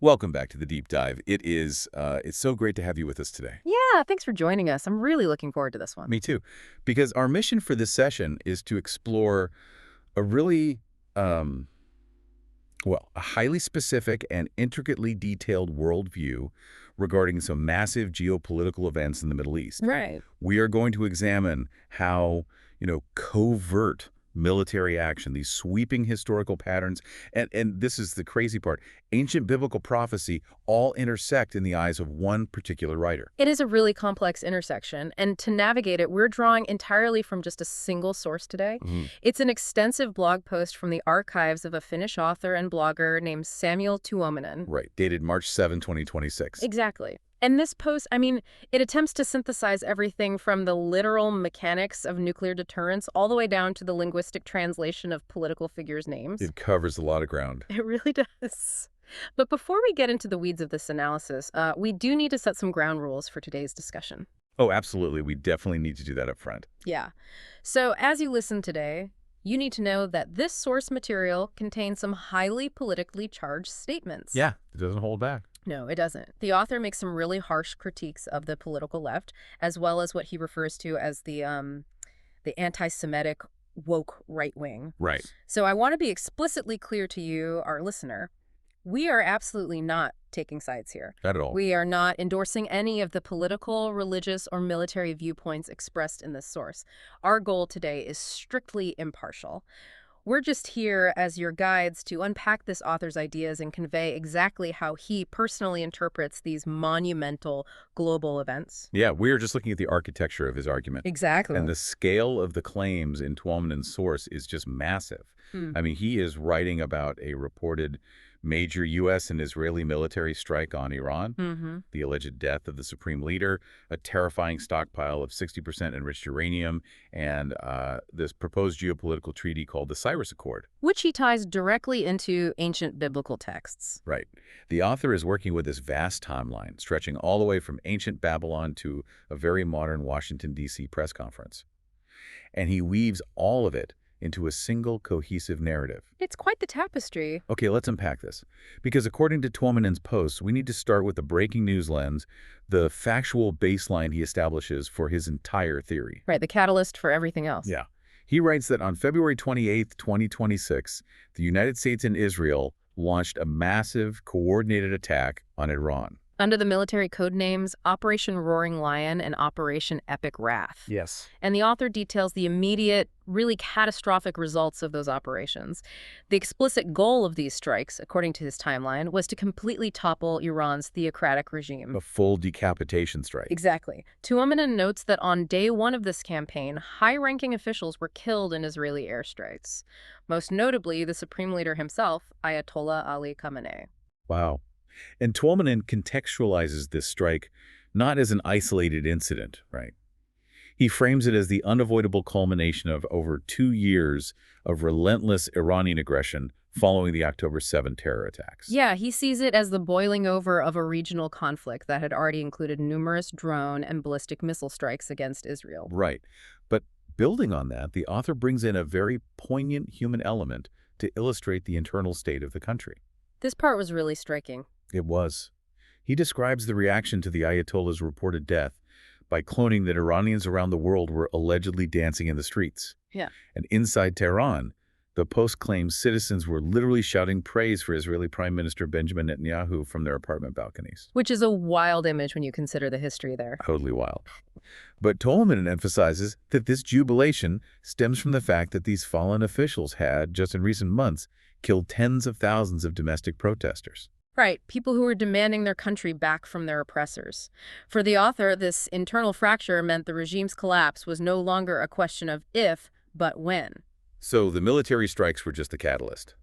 Welcome back to the Deep Dive. It's so great to have you with us today. Yeah, thanks for joining us. I'm really looking forward to this one. Me too. Because our mission for this session is to explore a really, a highly specific and intricately detailed worldview regarding some massive geopolitical events in the Middle East. Right. We are going to examine how, covert military action, these sweeping historical patterns, and this is the crazy part, ancient biblical prophecy all intersect in the eyes of one particular writer. It is a really complex intersection, and to navigate it, we're drawing entirely from just a single source today. It's an extensive blog post from the archives of a Finnish author and blogger named Samuel Tuominen. Right, dated March 7, 2026. Exactly. And this post, it attempts to synthesize everything from the literal mechanics of nuclear deterrence all the way down to the linguistic translation of political figures' names. It covers a lot of ground. It really does. But before we get into the weeds of this analysis, we do need to set some ground rules for today's discussion. Oh, absolutely. We definitely need to do that up front. Yeah. So as you listen today, you need to know that this source material contains some highly politically charged statements. Yeah, it doesn't hold back. No, it doesn't. The author makes some really harsh critiques of the political left, as well as what he refers to as the anti-Semitic woke right wing. Right. So I want to be explicitly clear to you, our listener. We are absolutely not taking sides here. Not at all. We are not endorsing any of the political, religious, or military viewpoints expressed in this source. Our goal today is strictly impartial. We're just here as your guides to unpack this author's ideas and convey exactly how he personally interprets these monumental global events. Yeah, we're just looking at the architecture of his argument. Exactly. And the scale of the claims in Tuominen's source is just massive. He is writing about a reported major U.S. and Israeli military strike on Iran, the alleged death of the supreme leader, a terrifying stockpile of 60% enriched uranium, and this proposed geopolitical treaty called the Cyrus Accord. Which he ties directly into ancient biblical texts. Right. The author is working with this vast timeline, stretching all the way from ancient Babylon to a very modern Washington, D.C. press conference. And he weaves all of it into a single cohesive narrative. It's quite the tapestry. Okay, let's unpack this. Because according to Tuominen's posts, we need to start with the breaking news lens, the factual baseline he establishes for his entire theory. Right, the catalyst for everything else. Yeah. He writes that on February 28, 2026, the United States and Israel launched a massive, coordinated attack on Iran. Under the military code names Operation Roaring Lion and Operation Epic Wrath. Yes. And the author details the immediate, really catastrophic results of those operations. The explicit goal of these strikes, according to his timeline, was to completely topple Iran's theocratic regime. A full decapitation strike. Exactly. Tuominen notes that on day one of this campaign, high-ranking officials were killed in Israeli airstrikes. Most notably, the supreme leader himself, Ayatollah Ali Khamenei. Wow. And Tuominen contextualizes this strike not as an isolated incident, right? He frames it as the unavoidable culmination of over 2 years of relentless Iranian aggression following the October 7 terror attacks. Yeah, he sees it as the boiling over of a regional conflict that had already included numerous drone and ballistic missile strikes against Israel. Right. But building on that, the author brings in a very poignant human element to illustrate the internal state of the country. This part was really striking. It was. He describes the reaction to the Ayatollah's reported death by cloning that Iranians around the world were allegedly dancing in the streets. Yeah. And inside Tehran, the Post claims citizens were literally shouting praise for Israeli Prime Minister Benjamin Netanyahu from their apartment balconies. Which is a wild image when you consider the history there. Totally wild. But Tuominen emphasizes that this jubilation stems from the fact that these fallen officials had, just in recent months, killed tens of thousands of domestic protesters. Right, people who were demanding their country back from their oppressors. For the author, this internal fracture meant the regime's collapse was no longer a question of if, but when. So the military strikes were just the catalyst.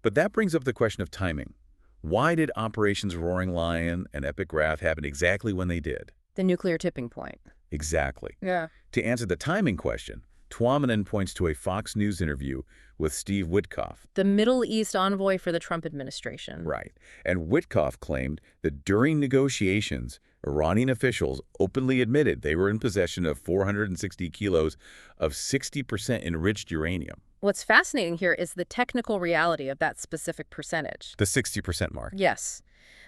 But that brings up the question of timing. Why did Operations Roaring Lion and Epic Wrath happen exactly when they did? The nuclear tipping point. Exactly. Yeah. To answer the timing question, Tuominen points to a Fox News interview with Steve Witkoff. The Middle East envoy for the Trump administration. Right. And Witkoff claimed that during negotiations, Iranian officials openly admitted they were in possession of 460 kilos of 60% enriched uranium. What's fascinating here is the technical reality of that specific percentage. The 60% mark. Yes.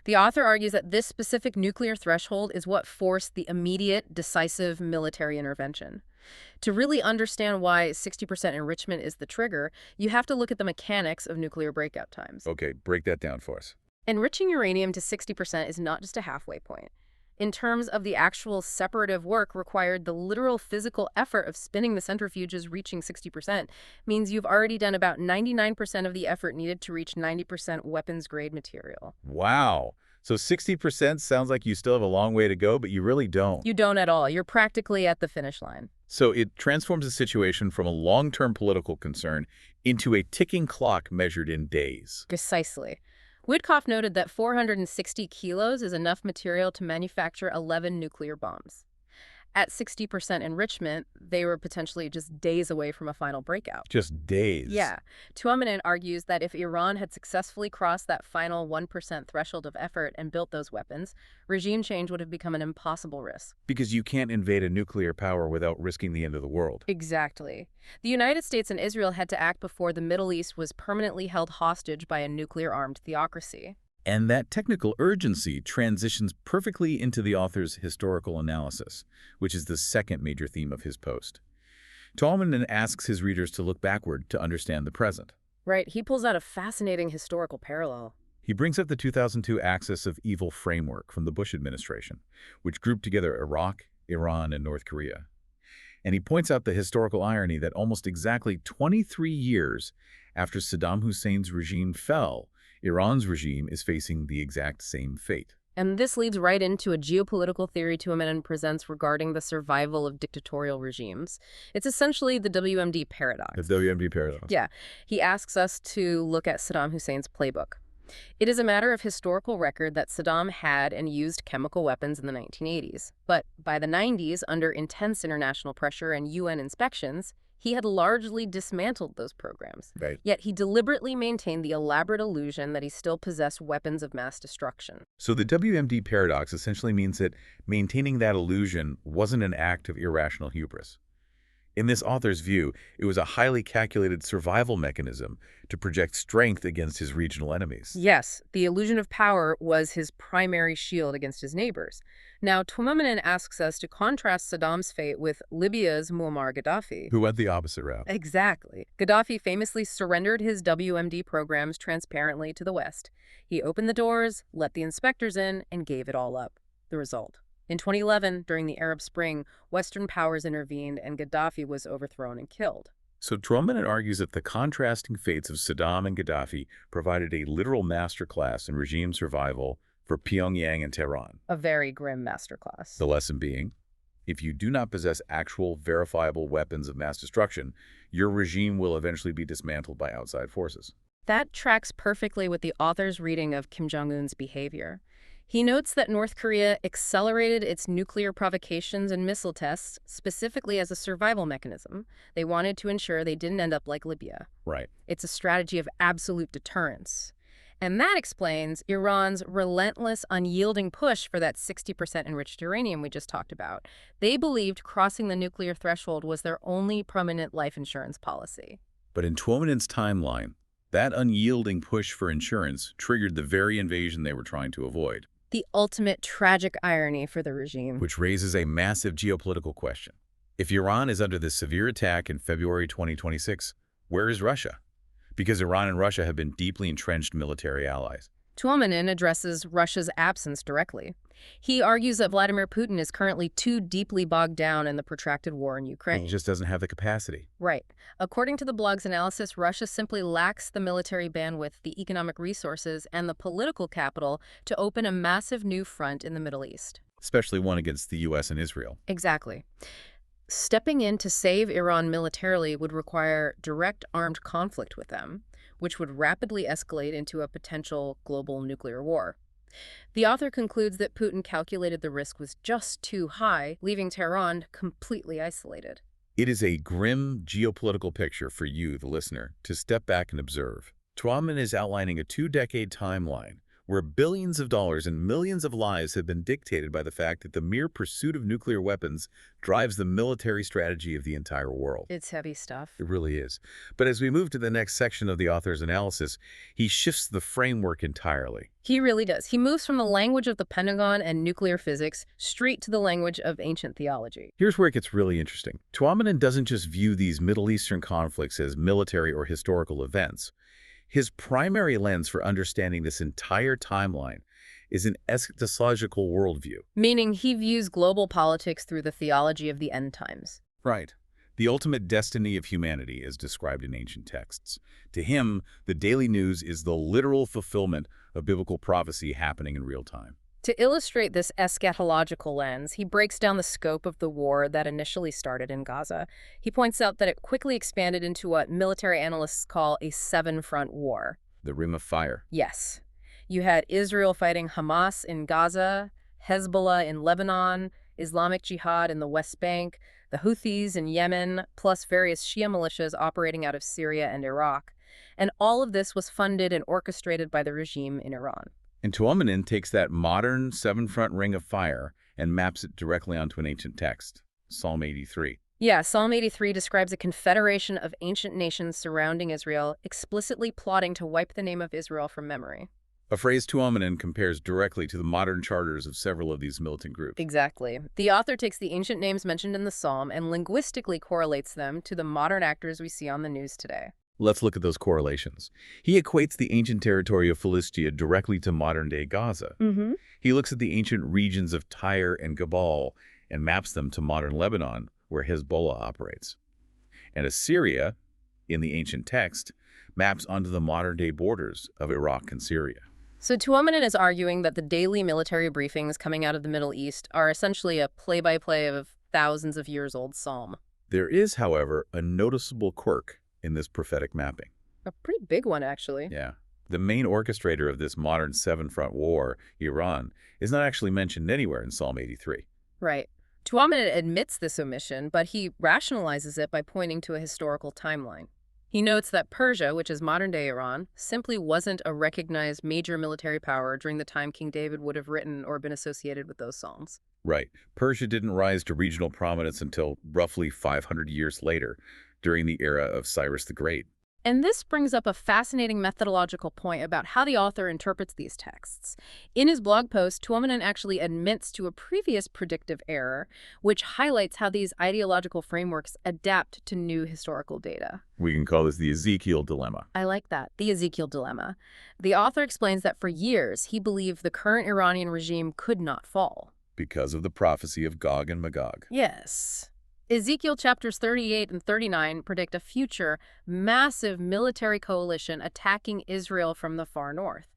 The author argues that this specific nuclear threshold is what forced the immediate, decisive military intervention. To really understand why 60% enrichment is the trigger, you have to look at the mechanics of nuclear breakout times. Okay, break that down for us. Enriching uranium to 60% is not just a halfway point. In terms of the actual separative work required, the literal physical effort of spinning the centrifuges reaching 60% means you've already done about 99% of the effort needed to reach 90% weapons-grade material. Wow. So 60% sounds like you still have a long way to go, but you really don't. You don't at all. You're practically at the finish line. So it transforms the situation from a long-term political concern into a ticking clock measured in days. Precisely. Witkoff noted that 460 kilos is enough material to manufacture 11 nuclear bombs. At 60% enrichment, they were potentially just days away from a final breakout. Just days. Yeah. Tuominen argues that if Iran had successfully crossed that final 1% threshold of effort and built those weapons, regime change would have become an impossible risk. Because you can't invade a nuclear power without risking the end of the world. Exactly. The United States and Israel had to act before the Middle East was permanently held hostage by a nuclear-armed theocracy. And that technical urgency transitions perfectly into the author's historical analysis, which is the second major theme of his post. Tuominen asks his readers to look backward to understand the present. Right, he pulls out a fascinating historical parallel. He brings up the 2002 Axis of Evil framework from the Bush administration, which grouped together Iraq, Iran, and North Korea. And he points out the historical irony that almost exactly 23 years after Saddam Hussein's regime fell, Iran's regime is facing the exact same fate. And this leads right into a geopolitical theory Tuominen presents regarding the survival of dictatorial regimes. It's essentially the WMD paradox. The WMD paradox. Yeah. He asks us to look at Saddam Hussein's playbook. It is a matter of historical record that Saddam had and used chemical weapons in the 1980s. But by the 90s, under intense international pressure and UN inspections, he had largely dismantled those programs. Right. Yet he deliberately maintained the elaborate illusion that he still possessed weapons of mass destruction. So the WMD paradox essentially means that maintaining that illusion wasn't an act of irrational hubris. In this author's view, it was a highly calculated survival mechanism to project strength against his regional enemies. Yes, the illusion of power was his primary shield against his neighbors. Now, Tuominen asks us to contrast Saddam's fate with Libya's Muammar Gaddafi. Who went the opposite route. Exactly. Gaddafi famously surrendered his WMD programs transparently to the West. He opened the doors, let the inspectors in, and gave it all up. The result. In 2011, during the Arab Spring, Western powers intervened and Gaddafi was overthrown and killed. So Tuominen argues that the contrasting fates of Saddam and Gaddafi provided a literal masterclass in regime survival for Pyongyang and Tehran. A very grim masterclass. The lesson being, if you do not possess actual verifiable weapons of mass destruction, your regime will eventually be dismantled by outside forces. That tracks perfectly with the author's reading of Kim Jong-un's behavior. He notes that North Korea accelerated its nuclear provocations and missile tests specifically as a survival mechanism. They wanted to ensure they didn't end up like Libya. Right. It's a strategy of absolute deterrence. And that explains Iran's relentless, unyielding push for that 60% enriched uranium we just talked about. They believed crossing the nuclear threshold was their only permanent life insurance policy. But in Tuominen's timeline, that unyielding push for insurance triggered the very invasion they were trying to avoid. The ultimate tragic irony for the regime. Which raises a massive geopolitical question. If Iran is under this severe attack in February 2026, where is Russia? Because Iran and Russia have been deeply entrenched military allies. Tuominen addresses Russia's absence directly. He argues that Vladimir Putin is currently too deeply bogged down in the protracted war in Ukraine. He just doesn't have the capacity. Right. According to the blog's analysis, Russia simply lacks the military bandwidth, the economic resources, and the political capital to open a massive new front in the Middle East. Especially one against the U.S. and Israel. Exactly. Stepping in to save Iran militarily would require direct armed conflict with them, which would rapidly escalate into a potential global nuclear war. The author concludes that Putin calculated the risk was just too high, leaving Tehran completely isolated. It is a grim geopolitical picture for you, the listener, to step back and observe. Tuominen is outlining a 2-decade timeline where billions of dollars and millions of lives have been dictated by the fact that the mere pursuit of nuclear weapons drives the military strategy of the entire world. It's heavy stuff. It really is. But as we move to the next section of the author's analysis, he shifts the framework entirely. He really does. He moves from the language of the Pentagon and nuclear physics straight to the language of ancient theology. Here's where it gets really interesting. Tuominen doesn't just view these Middle Eastern conflicts as military or historical events. His primary lens for understanding this entire timeline is an eschatological worldview. Meaning he views global politics through the theology of the end times. Right. The ultimate destiny of humanity is described in ancient texts. To him, the daily news is the literal fulfillment of biblical prophecy happening in real time. To illustrate this eschatological lens, he breaks down the scope of the war that initially started in Gaza. He points out that it quickly expanded into what military analysts call a seven-front war. The Ring of Fire. Yes. You had Israel fighting Hamas in Gaza, Hezbollah in Lebanon, Islamic Jihad in the West Bank, the Houthis in Yemen, plus various Shia militias operating out of Syria and Iraq. And all of this was funded and orchestrated by the regime in Iran. And Tuominen takes that modern seven-front ring of fire and maps it directly onto an ancient text, Psalm 83. Yeah, Psalm 83 describes a confederation of ancient nations surrounding Israel, explicitly plotting to wipe the name of Israel from memory. A phrase Tuominen compares directly to the modern charters of several of these militant groups. Exactly. The author takes the ancient names mentioned in the psalm and linguistically correlates them to the modern actors we see on the news today. Let's look at those correlations. He equates the ancient territory of Philistia directly to modern-day Gaza. He looks at the ancient regions of Tyre and Gabal and maps them to modern Lebanon, where Hezbollah operates. And Assyria, in the ancient text, maps onto the modern-day borders of Iraq and Syria. So Tuominen is arguing that the daily military briefings coming out of the Middle East are essentially a play-by-play of thousands of years old psalm. There is, however, a noticeable quirk in this prophetic mapping. A pretty big one, actually. Yeah. The main orchestrator of this modern seven-front war, Iran, is not actually mentioned anywhere in Psalm 83. Right. Tuominen admits this omission, but he rationalizes it by pointing to a historical timeline. He notes that Persia, which is modern-day Iran, simply wasn't a recognized major military power during the time King David would have written or been associated with those psalms. Right. Persia didn't rise to regional prominence until roughly 500 years later, during the era of Cyrus the Great. And this brings up a fascinating methodological point about how the author interprets these texts. In his blog post, Tuominen actually admits to a previous predictive error, which highlights how these ideological frameworks adapt to new historical data. We can call this the Ezekiel dilemma. I like that, the Ezekiel dilemma. The author explains that for years, he believed the current Iranian regime could not fall. Because of the prophecy of Gog and Magog. Yes. Ezekiel chapters 38 and 39 predict a future, massive military coalition attacking Israel from the far north.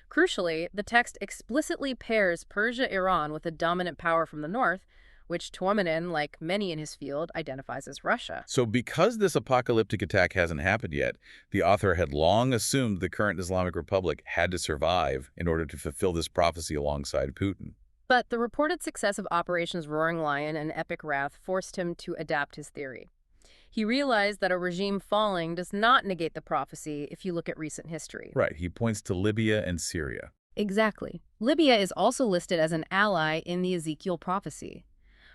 Crucially, the text explicitly pairs Persia-Iran with a dominant power from the north, which Tuominen, like many in his field, identifies as Russia. So because this apocalyptic attack hasn't happened yet, the author had long assumed the current Islamic Republic had to survive in order to fulfill this prophecy alongside Putin. But the reported success of Operations Roaring Lion and Epic Wrath forced him to adapt his theory. He realized that a regime falling does not negate the prophecy if you look at recent history. Right. He points to Libya and Syria. Exactly. Libya is also listed as an ally in the Ezekiel prophecy.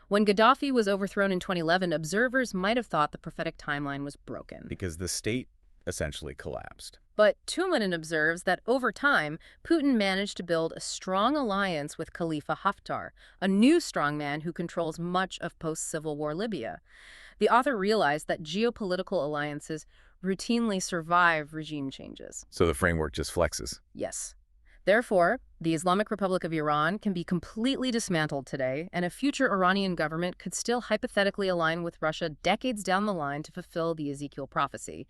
When Gaddafi was overthrown in 2011, observers might have thought the prophetic timeline was broken. Because the state essentially collapsed. But Tuominen observes that over time, Putin managed to build a strong alliance with Khalifa Haftar, a new strongman who controls much of post-Civil War Libya. The author realized that geopolitical alliances routinely survive regime changes. So the framework just flexes. Yes. Therefore, the Islamic Republic of Iran can be completely dismantled today, and a future Iranian government could still hypothetically align with Russia decades down the line to fulfill the Ezekiel prophecy.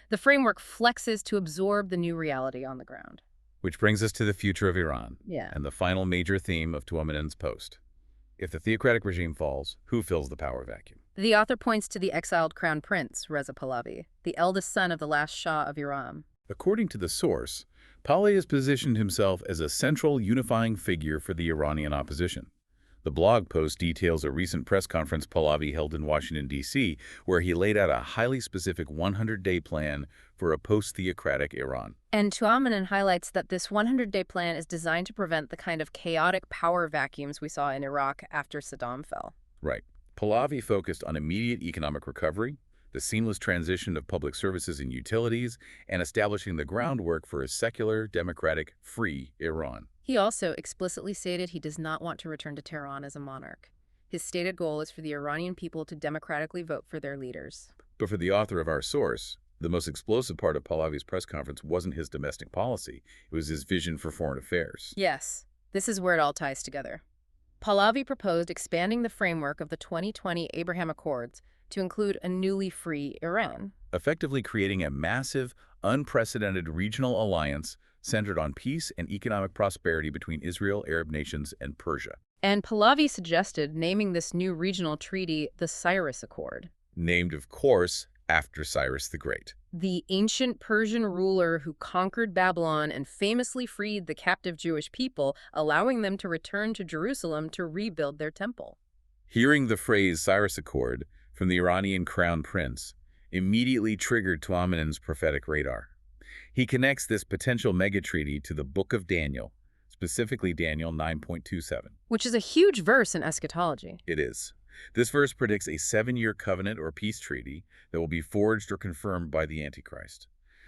The framework flexes to absorb the new reality on the ground. Which brings us to the future of Iran. Yeah. And the final major theme of Tuominen's post. If the theocratic regime falls, who fills the power vacuum? The author points to the exiled crown prince, Reza Pahlavi, the eldest son of the last Shah of Iran. According to the source, Pahlavi has positioned himself as a central unifying figure for the Iranian opposition. The blog post details a recent press conference Pahlavi held in Washington, D.C., where he laid out a highly specific 100-day plan for a post-theocratic Iran. And Tuamanin highlights that this 100-day plan is designed to prevent the kind of chaotic power vacuums we saw in Iraq after Saddam fell. Right. Pahlavi focused on immediate economic recovery, the seamless transition of public services and utilities, and establishing the groundwork for a secular, democratic, free Iran. He also explicitly stated he does not want to return to Tehran as a monarch. His stated goal is for the Iranian people to democratically vote for their leaders. But for the author of our source, the most explosive part of Pahlavi's press conference wasn't his domestic policy. It was his vision for foreign affairs. Yes, this is where it all ties together. Pahlavi proposed expanding the framework of the 2020 Abraham Accords to include a newly free Iran, effectively creating a massive, unprecedented regional alliance centered on peace and economic prosperity between Israel, Arab nations, and Persia. And Pahlavi suggested naming this new regional treaty the Cyrus Accord. Named, of course, after Cyrus the Great, the ancient Persian ruler who conquered Babylon and famously freed the captive Jewish people, allowing them to return to Jerusalem to rebuild their temple. Hearing the phrase Cyrus Accord from the Iranian crown prince immediately triggered Tuamanin's prophetic radar. He connects this potential megatreaty to the Book of Daniel, specifically Daniel 9.27. Which is a huge verse in eschatology. It is. This verse predicts a 7-year covenant or peace treaty that will be forged or confirmed by the Antichrist.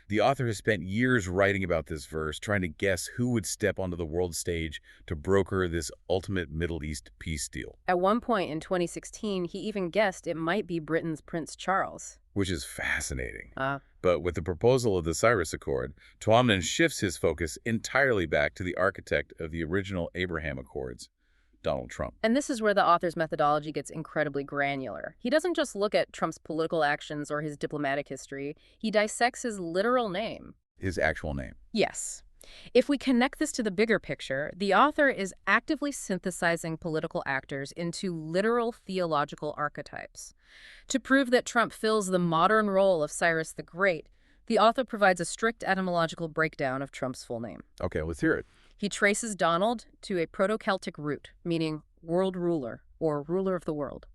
The author has spent years writing about this verse, trying to guess who would step onto the world stage to broker this ultimate Middle East peace deal. At one point in 2016, he even guessed it might be Britain's Prince Charles. Which is fascinating. But with the proposal of the Cyrus Accord, Tuamanin shifts his focus entirely back to the architect of the original Abraham Accords, Donald Trump. And this is where the author's methodology gets incredibly granular. He doesn't just look at Trump's political actions or his diplomatic history. He dissects his literal name. His actual name. Yes. If we connect this to the bigger picture, the author is actively synthesizing political actors into literal theological archetypes. To prove that Trump fills the modern role of Cyrus the Great, the author provides a strict etymological breakdown of Trump's full name. Okay, let's hear it. He traces Donald to a Proto-Celtic root, meaning world ruler or ruler of the world.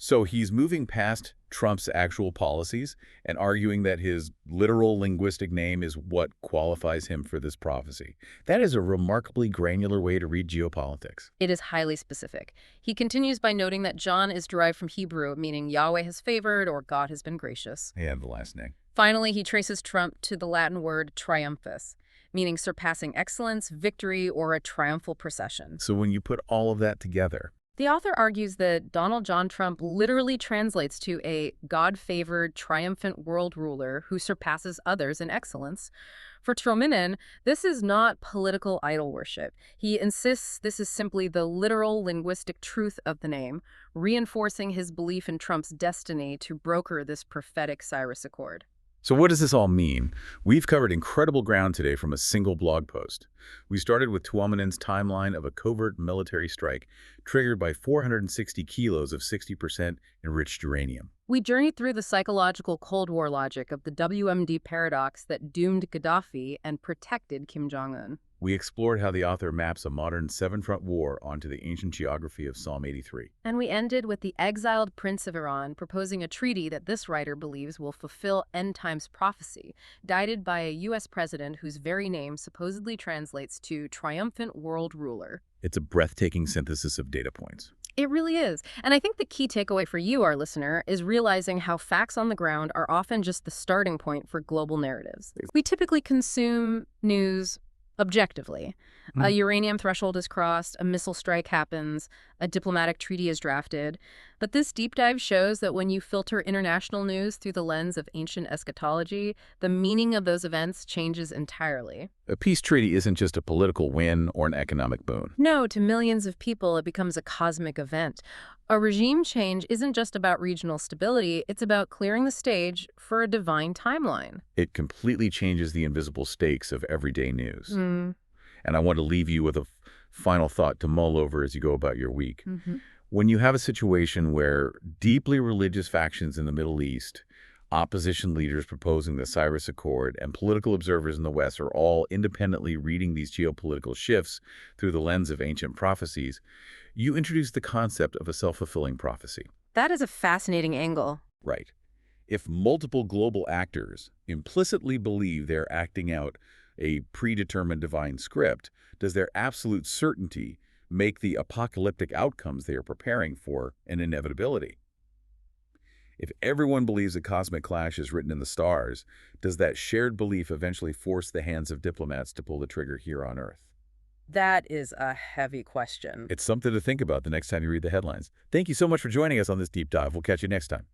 So he's moving past Trump's actual policies and arguing that his literal linguistic name is what qualifies him for this prophecy. That is a remarkably granular way to read geopolitics. It is highly specific. He continues by noting that John is derived from Hebrew, meaning Yahweh has favored or God has been gracious. And the last name. Finally, he traces Trump to the Latin word triumphus, meaning surpassing excellence, victory, or a triumphal procession. So when you put all of that together, the author argues that Donald John Trump literally translates to a God-favored, triumphant world ruler who surpasses others in excellence. For Tuamanin, this is not political idol worship. He insists this is simply the literal linguistic truth of the name, reinforcing his belief in Trump's destiny to broker this prophetic Cyrus Accord. So what does this all mean? We've covered incredible ground today from a single blog post. We started with Tuamanin's timeline of a covert military strike triggered by 460 kilos of 60% enriched uranium. We journeyed through the psychological Cold War logic of the WMD paradox that doomed Gaddafi and protected Kim Jong-un. We explored how the author maps a modern seven-front war onto the ancient geography of Psalm 83. And we ended with the exiled Prince of Iran proposing a treaty that this writer believes will fulfill end-times prophecy, guided by a U.S. president whose very name supposedly translates to triumphant world ruler. It's a breathtaking synthesis of data points. It really is. And I think the key takeaway for you, our listener, is realizing how facts on the ground are often just the starting point for global narratives. We typically consume news objectively. A uranium threshold is crossed, a missile strike happens, a diplomatic treaty is drafted. But this deep dive shows that when you filter international news through the lens of ancient eschatology, the meaning of those events changes entirely. A peace treaty isn't just a political win or an economic boon. No, to millions of people, it becomes a cosmic event. A regime change isn't just about regional stability, it's about clearing the stage for a divine timeline. It completely changes the invisible stakes of everyday news. And I want to leave you with a final thought to mull over as you go about your week. When you have a situation where deeply religious factions in the Middle East Opposition leaders proposing the Cyrus Accord and political observers in the West are all independently reading these geopolitical shifts through the lens of ancient prophecies. You introduce the concept of a self-fulfilling prophecy. That is a fascinating angle. Right. If multiple global actors implicitly believe they're acting out a predetermined divine script, does their absolute certainty make the apocalyptic outcomes they are preparing for an inevitability? If everyone believes a cosmic clash is written in the stars, does that shared belief eventually force the hands of diplomats to pull the trigger here on Earth? That is a heavy question. It's something to think about the next time you read the headlines. Thank you so much for joining us on this deep dive. We'll catch you next time.